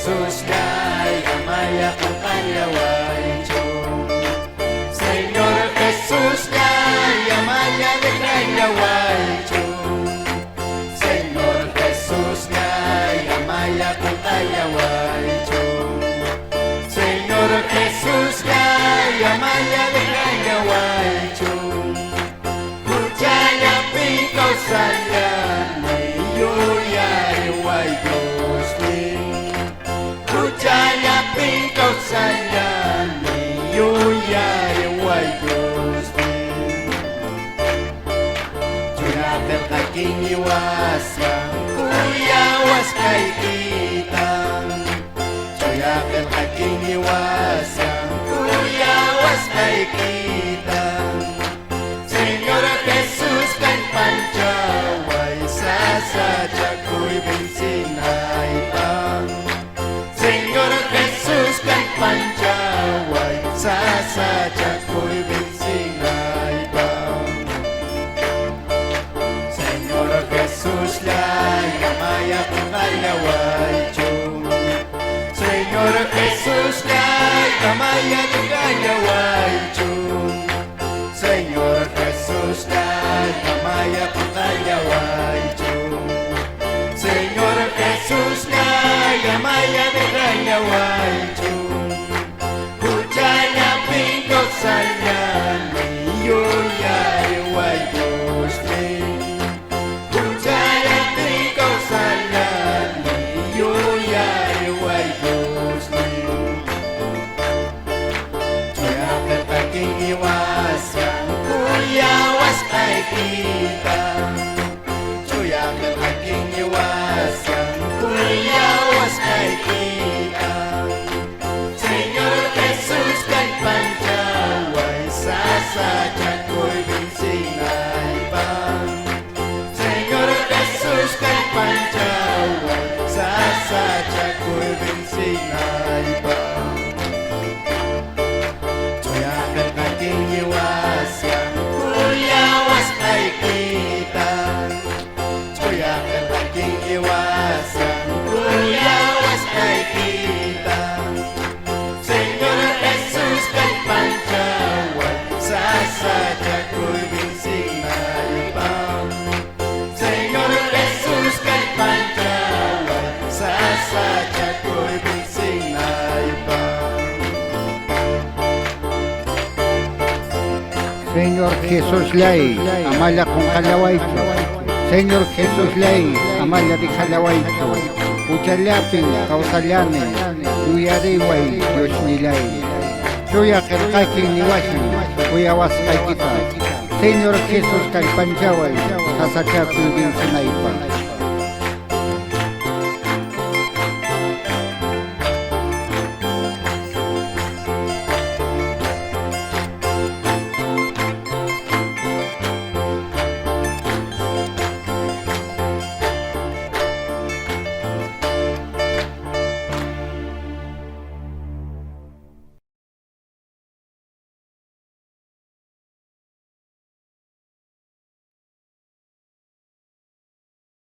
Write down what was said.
Jesús kay amaya kung kalawaicho. Señor Jesús kay amaya de kalawaicho. Señor Jesús kay amaya kung kalawaicho. Señor Jesús kay amaya de kalawaicho. Kuchaya pikaw sayan yo ya iway Diyos din. Kuchaya pikaw sayan yo ya iway Diyos din. Tuyaker kaking iwasang kuyawas kay kitang. Tuyaker kaking iwasang kuyawas kay kitang. Señor Jesús kan pancaway sasadya ko'y binsinay pang. Señor Jesús kan pancaway sasadya ko'y binsinay pang. Señor Jesús lay amaya kung kalaway chum. Señor Jesús lay amaya kung kalaway chum. Señor Jesús lay amaya kung kalaway chum. Señor Jesús lay amaya kung kalaway chum. Kuchaya pingkot sayan yo ya iway Diyos din. Kuchaya pingkot sayan yo ya iway Diyos din. Tuyaker kaking iwasan kuyawas kay kitang. Tuyaker kaking iwasan kuyawas kay kitang. Señor Jesús kan pancaway sasadya ko'y binsinay pang. Señor Jesús kan pancaway sasadya ko'y binsinay pang. Tuyaker kaking iwasan kuyawas kay kitang. Tuyaker kaking iwasan kuyawas kay kitang. Señor Jesús kan pancaway sasadya ko'y binsinay pang. Señor Jesús kan pancaway sasadya ko'y binsinay pang. Señor Jesús lay amaya kung kalawaicho. Señor Jesús lay amaya di kalawaicho. Uchalyapin kausalyanin uyariway Diyos nilay. Tuyaker kaking niwasin kuyawas kay kita. Señor Jesús kay pancaway sasadya ko'y binsinay pang.